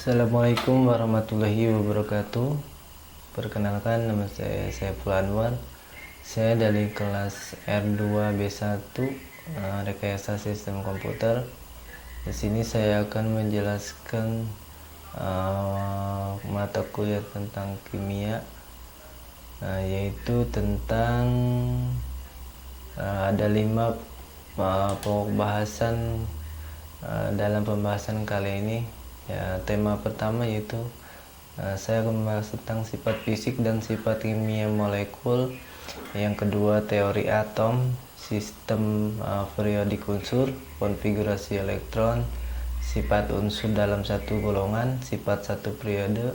Assalamualaikum warahmatullahi wabarakatuh. Perkenalkan, nama saya Saiful Anwar. Saya dari kelas R2B1 Rekayasa Sistem Komputer. Di sini saya akan menjelaskan mata kuliah tentang kimia, yaitu tentang ada 5 pokok bahasan dalam pembahasan kali ini. Ya, tema pertama yaitu saya akan membahas tentang sifat fisik dan sifat kimia molekul. Yang kedua, teori atom, sistem periodik unsur, konfigurasi elektron, sifat unsur dalam satu golongan, sifat satu periode,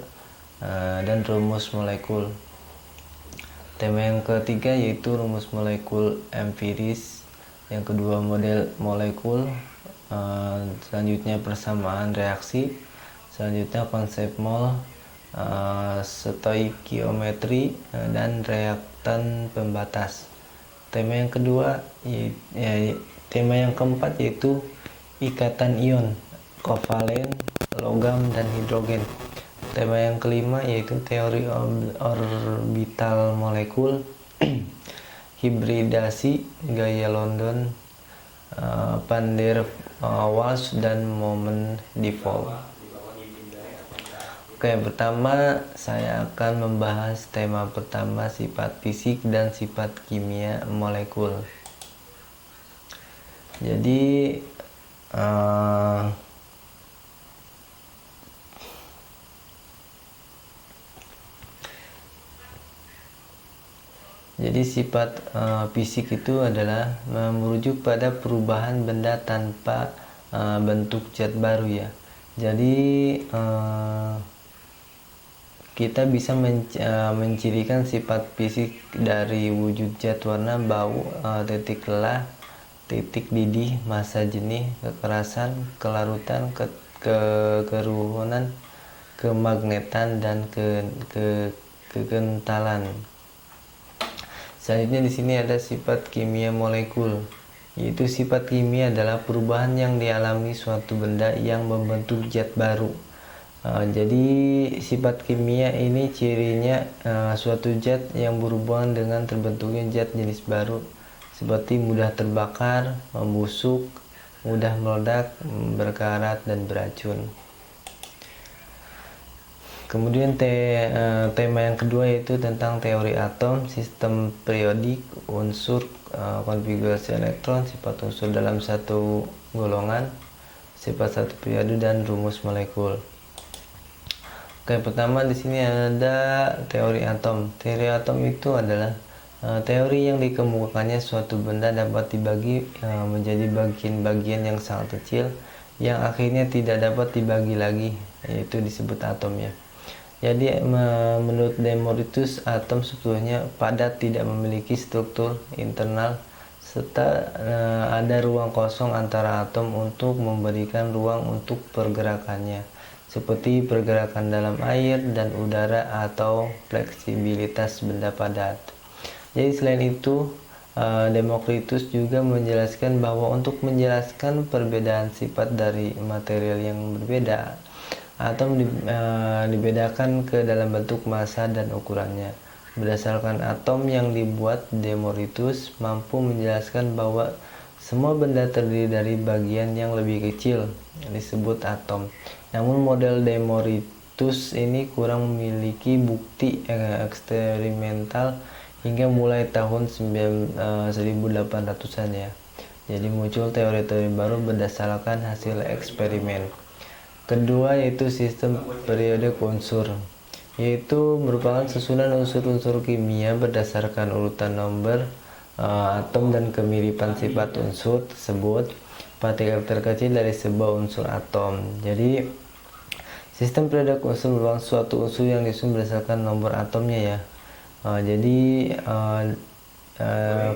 dan rumus molekul. Tema yang ketiga yaitu rumus molekul empiris. Yang kedua, model molekul. Selanjutnya persamaan reaksi, selanjutnya konsep mol, stoikiometri, dan reaktan pembatas. Tema yang kedua, tema yang keempat yaitu ikatan ion, kovalen, logam, dan hidrogen. Tema yang kelima yaitu teori orbital molekul, hibridasi, gaya London, Van der Waals, dan momen dipole. Oke, pertama saya akan membahas tema pertama, sifat fisik dan sifat kimia molekul. Jadi sifat fisik itu adalah merujuk pada perubahan benda tanpa bentuk zat baru ya. Jadi kita bisa mencirikan sifat fisik dari wujud zat, warna, bau, titik lelah, titik didih, massa jenih, kekerasan, kelarutan, keruhunan, kemagnetan, dan kekentalan. Selanjutnya di sini ada sifat kimia molekul, yaitu sifat kimia adalah perubahan yang dialami suatu benda yang membentuk zat baru. Jadi sifat kimia ini cirinya suatu zat yang berhubungan dengan terbentuknya zat jenis baru, seperti mudah terbakar, membusuk, mudah meledak, berkarat, dan beracun. Kemudian tema yang kedua yaitu tentang teori atom, sistem periodik, unsur, konfigurasi elektron, sifat unsur dalam satu golongan, sifat satu periode, dan rumus molekul. Oke, pertama di sini ada teori atom. Teori atom itu adalah teori yang dikemukakannya suatu benda dapat dibagi menjadi bagian-bagian yang sangat kecil yang akhirnya tidak dapat dibagi lagi, yaitu disebut atom ya. Jadi menurut Demoritus, atom sebetulnya padat, tidak memiliki struktur internal, serta ada ruang kosong antara atom untuk memberikan ruang untuk pergerakannya, seperti pergerakan dalam air dan udara atau fleksibilitas benda padat. Jadi selain itu, Demokritus juga menjelaskan bahwa untuk menjelaskan perbedaan sifat dari material yang berbeda, atom dibedakan ke dalam bentuk massa dan ukurannya. Berdasarkan atom yang dibuat, Demoritus mampu menjelaskan bahwa semua benda terdiri dari bagian yang lebih kecil, disebut atom. Namun model Demoritus ini kurang memiliki bukti eksperimental hingga mulai tahun 1800-an ya. Jadi muncul teori-teori baru berdasarkan hasil eksperimen. Kedua yaitu sistem periodik unsur, yaitu merupakan susunan unsur-unsur kimia berdasarkan urutan nomor atom dan kemiripan sifat unsur tersebut, partikel terkecil dari sebuah unsur atom. Jadi sistem periodik unsur merupakan suatu unsur yang disusun berdasarkan nomor atomnya ya.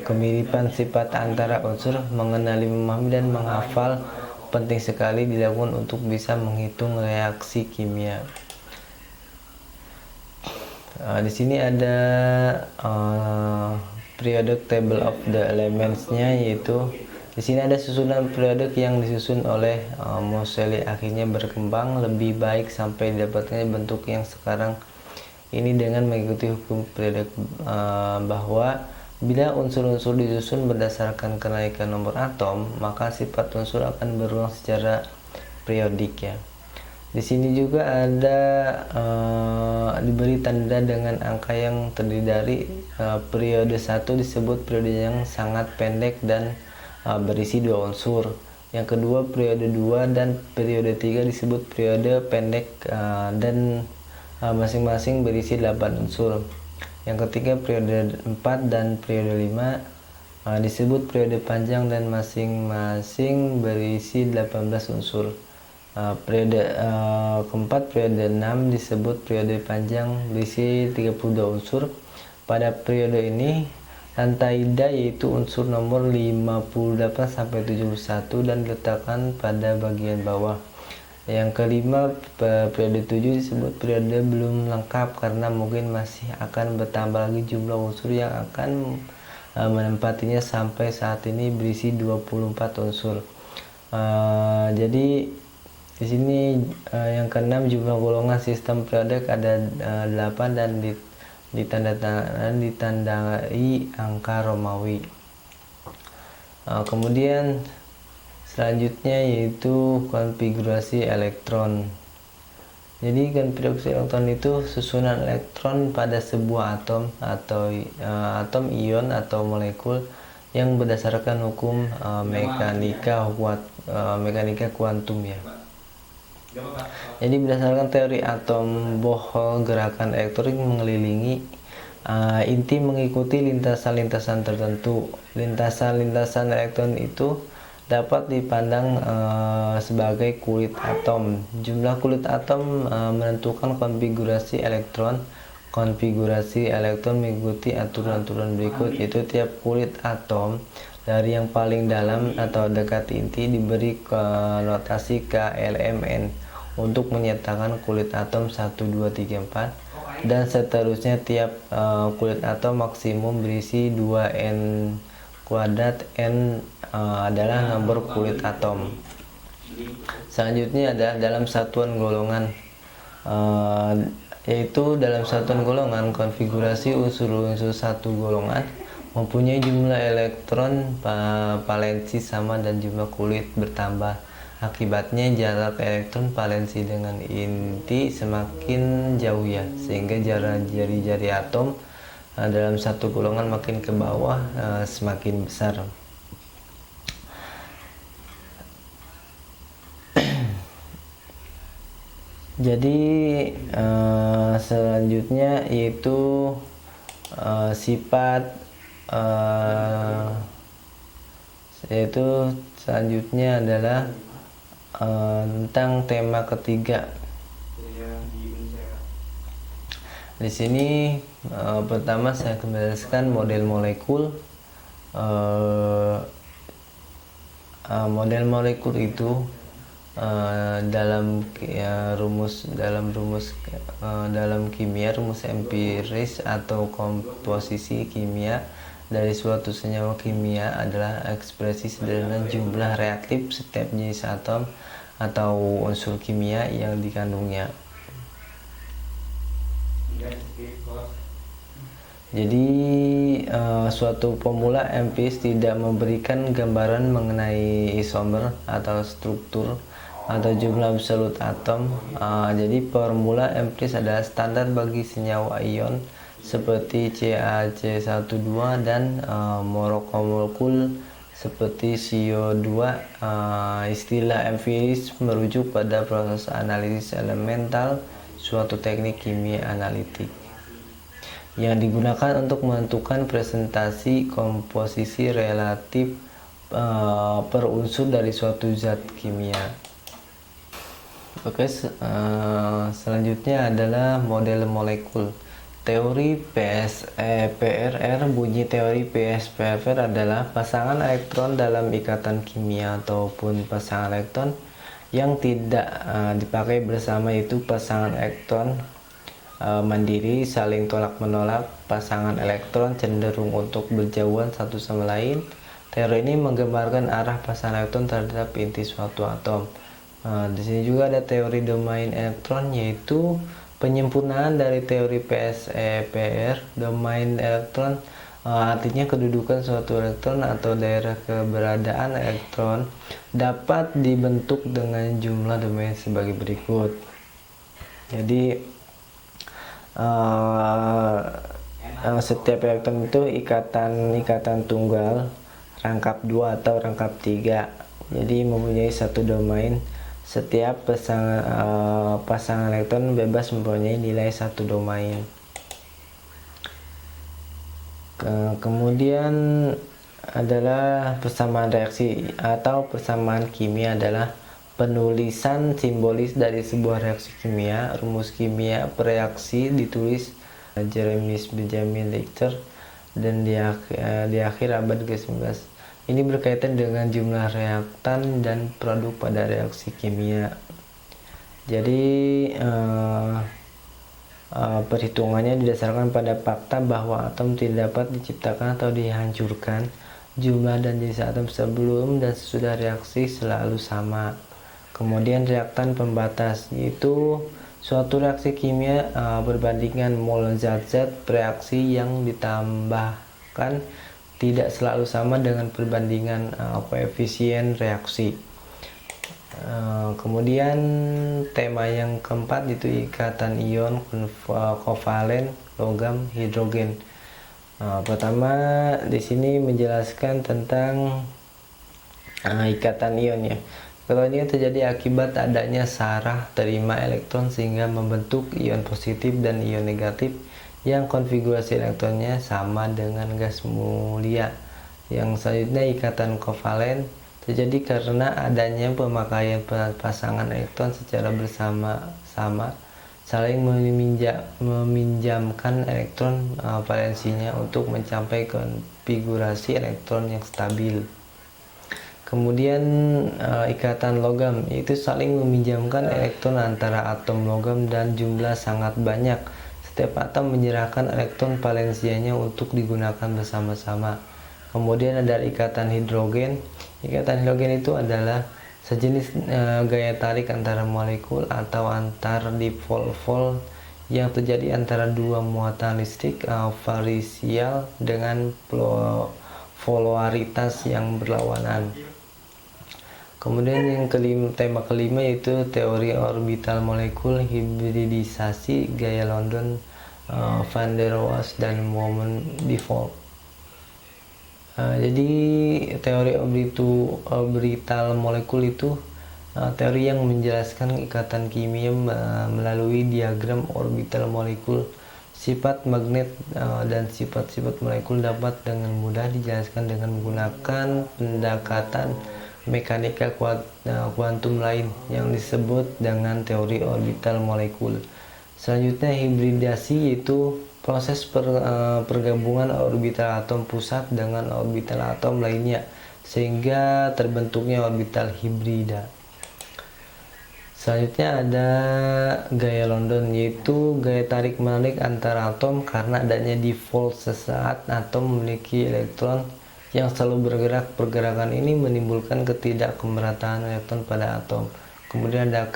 Kemiripan sifat antara unsur, mengenali, memahami, dan menghafal penting sekali dilakukan untuk bisa menghitung reaksi kimia. Di sini ada periodic table of the elements-nya, yaitu Di sini ada susunan periodik yang disusun oleh Moseley, akhirnya berkembang lebih baik sampai didapatkannya bentuk yang sekarang ini dengan mengikuti hukum periodik, bahwa bila unsur-unsur disusun berdasarkan kenaikan nomor atom, maka sifat unsur akan berulang secara periodik ya. Di sini juga ada diberi tanda dengan angka yang terdiri dari periode 1 disebut periode yang sangat pendek dan berisi 2 unsur. Yang kedua periode 2 dan periode 3 disebut periode pendek dan masing-masing berisi 8 unsur. Yang ketiga periode 4 dan periode 5 disebut periode panjang dan masing-masing berisi 18 unsur. Periode keempat periode 6 disebut periode panjang berisi 32 unsur. Pada periode ini lantaida yaitu unsur nomor 58 sampai 71 dan diletakkan pada bagian bawah. Yang kelima periode 7 disebut periode belum lengkap karena mungkin masih akan bertambah lagi jumlah unsur yang akan menempatinya sampai saat ini berisi 24 unsur. Jadi di sini yang keenam jumlah golongan sistem periodik ada 8 dan ditandai angka Romawi. Kemudian selanjutnya yaitu konfigurasi elektron. Jadi konfigurasi elektron itu susunan elektron pada sebuah atom atau atom ion atau molekul yang berdasarkan hukum mekanika kuantum ya. Jadi berdasarkan teori atom Bohr, gerakan elektronik mengelilingi inti mengikuti lintasan-lintasan tertentu. Lintasan-lintasan elektron itu dapat dipandang sebagai kulit atom. Jumlah kulit atom menentukan konfigurasi elektron. Konfigurasi elektron mengikuti aturan-aturan berikut, yaitu tiap kulit atom dari yang paling dalam atau dekat inti diberi konotasi KLMN untuk menyatakan kulit atom 1, 2, 3, 4 dan seterusnya. Tiap kulit atom maksimum berisi 2n kuadrat. N adalah nomor kulit atom. Selanjutnya adalah dalam satuan golongan, yaitu dalam satuan golongan konfigurasi unsur-unsur satu golongan mempunyai jumlah elektron valensi sama dan jumlah kulit bertambah. Akibatnya jarak elektron valensi dengan inti semakin jauh ya, sehingga jarak jari-jari atom dalam satu golongan makin ke bawah semakin besar. Jadi selanjutnya yaitu selanjutnya adalah tentang tema ketiga. Di sini pertama saya akan menjelaskan model molekul. Model molekul itu dalam kimia, rumus empiris atau komposisi kimia dari suatu senyawa kimia adalah ekspresi sederhana jumlah reaktif setiap jenis atom atau unsur kimia yang dikandungnya. Jadi suatu formula empiris tidak memberikan gambaran mengenai isomer atau struktur atau jumlah absolut atom. Jadi formula empiris adalah standar bagi senyawa ion seperti CaC12 dan molekul seperti CO2. Istilah empiris merujuk pada proses analisis elemental, suatu teknik kimia analitik yang digunakan untuk menentukan presentasi komposisi relatif per unsur dari suatu zat kimia. Oke, selanjutnya adalah model molekul. Teori PSPRR. Bunyi teori PSPRR adalah pasangan elektron dalam ikatan kimia ataupun pasangan elektron yang tidak dipakai bersama, yaitu pasangan elektron mandiri saling tolak menolak. Pasangan elektron cenderung untuk berjauhan satu sama lain, Teori ini menggambarkan arah pasangan elektron terhadap inti suatu atom. Di sini juga ada teori domain elektron, yaitu penyempurnaan dari teori PSEPR. Domain elektron artinya kedudukan suatu elektron atau daerah keberadaan elektron dapat dibentuk dengan jumlah domain sebagai berikut. Jadi setiap elektron itu ikatan tunggal, rangkap 2 atau rangkap 3. Jadi mempunyai satu domain. Setiap pasangan elektron bebas mempunyai nilai satu domain. Kemudian adalah persamaan reaksi atau persamaan kimia adalah penulisan simbolis dari sebuah reaksi kimia. Rumus kimia reaksi ditulis Jeremy Benjamin Richter dan di akhir abad ke-19. Ini berkaitan dengan jumlah reaktan dan produk pada reaksi kimia. Jadi perhitungannya didasarkan pada fakta bahwa atom tidak dapat diciptakan atau dihancurkan. Jumlah dan jenis atom sebelum dan sesudah reaksi selalu sama. Kemudian reaktan pembatas, yaitu suatu reaksi kimia berbandingan mol zat-zat reaksi yang ditambahkan tidak selalu sama dengan perbandingan koefisien reaksi. Kemudian tema yang keempat itu ikatan ion kovalen logam hidrogen. Pertama di sini menjelaskan tentang ikatan ion ya. Ikatan ion terjadi akibat adanya sarah terima elektron sehingga membentuk ion positif dan ion negatif yang konfigurasi elektronnya sama dengan gas mulia. Yang selanjutnya ikatan kovalen terjadi karena adanya pemakaian pasangan elektron secara bersama-sama saling meminjamkan elektron valensinya untuk mencapai konfigurasi elektron yang stabil. Kemudian ikatan logam, yaitu saling meminjamkan elektron antara atom logam dan jumlah sangat banyak. Setiap atom menyerahkan elektron valensianya untuk digunakan bersama-sama. Kemudian ada ikatan hidrogen. Ikatan hidrogen itu adalah sejenis gaya tarik antara molekul atau antar dipol yang terjadi antara dua muatan listrik varisial dengan polaritas yang berlawanan. Kemudian yang tema kelima yaitu teori orbital molekul, hibridisasi, gaya London, van der Waals, dan moment dipole. Jadi teori orbital molekul itu teori yang menjelaskan ikatan kimia melalui diagram orbital molekul. Sifat magnet dan sifat-sifat molekul dapat dengan mudah dijelaskan dengan menggunakan pendekatan mekanika kuantum lain yang disebut dengan teori orbital molekul. Selanjutnya hibridasi, yaitu proses pergabungan orbital atom pusat dengan orbital atom lainnya sehingga terbentuknya orbital hibrida. Selanjutnya ada gaya London, yaitu gaya tarik menarik antara atom karena adanya dipol sesaat atom memiliki elektron yang selalu bergerak. Pergerakan ini menimbulkan ketidakkemerataan elektron pada atom. Kemudian ada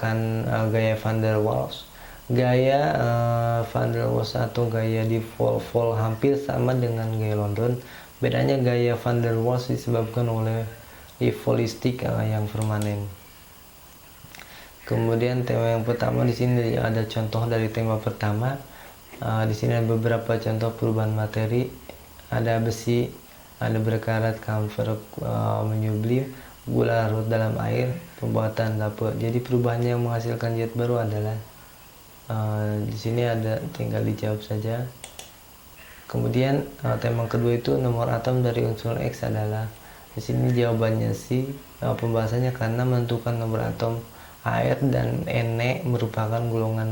gaya van der Waals. Gaya van der Waals atau gaya dipol hampir sama dengan gaya London. Bedanya gaya van der Waals disebabkan oleh dipolistik yang permanen. Kemudian tema yang pertama di sini ada contoh dari tema pertama. Di sini ada beberapa contoh perubahan materi. Ada besi, ada berkarat, kamfer menyublim, gula larut dalam air, pembuatan dapur. Jadi perubahannya yang menghasilkan zat baru adalah di sini ada, tinggal dijawab saja. Kemudian tema kedua itu nomor atom dari unsur X adalah, di sini jawabannya sih. Pembahasannya karena menentukan nomor atom air dan Ne merupakan golongan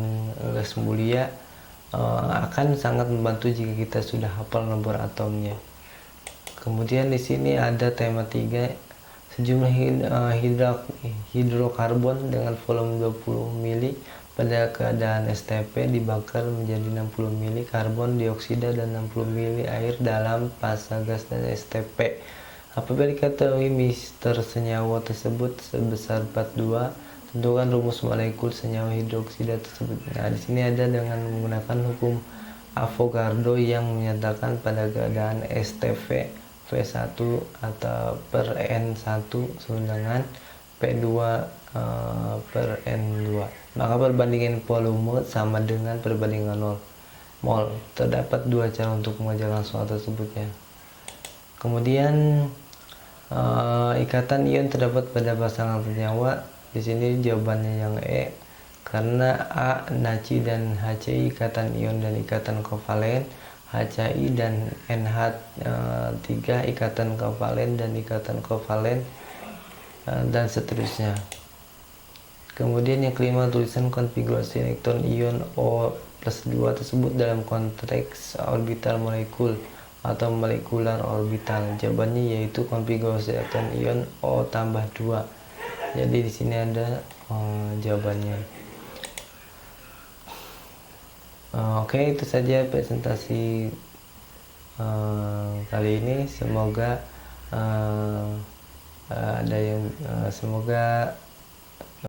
gas mulia akan sangat membantu jika kita sudah hafal nomor atomnya. Kemudian di sini ada tema 3, sejumlah hidrokarbon dengan volume 20 mili pada keadaan STP dibakar menjadi 60 mili karbon dioksida dan 60 mili air dalam fase gas dan STP. Apabila diketahui mister senyawa tersebut sebesar 42, tentukan rumus molekul senyawa hidroksida tersebut. Nah, di sini ada dengan menggunakan hukum Avogadro yang menyatakan pada keadaan STV V1 atau per N1 sama dengan P2 per N2. Maka perbandingan volume sama dengan perbandingan mol. Terdapat dua cara untuk mengerjakan soal tersebut ya. Kemudian ikatan ion terdapat pada pasangan senyawa. Di sini jawabannya yang E, karena A Naci dan HCI ikatan ion dan ikatan kovalen, HCI dan NH3 ikatan kovalen dan ikatan kovalen, dan seterusnya. Kemudian yang kelima, tulisan konfigurasi elektron ion O+2 tersebut dalam konteks orbital molekul atau molekular orbital. Jawabannya yaitu konfigurasi elektron ion O+2. Jadi di sini ada jawabannya. Oke, itu saja presentasi kali ini. Semoga ada yang semoga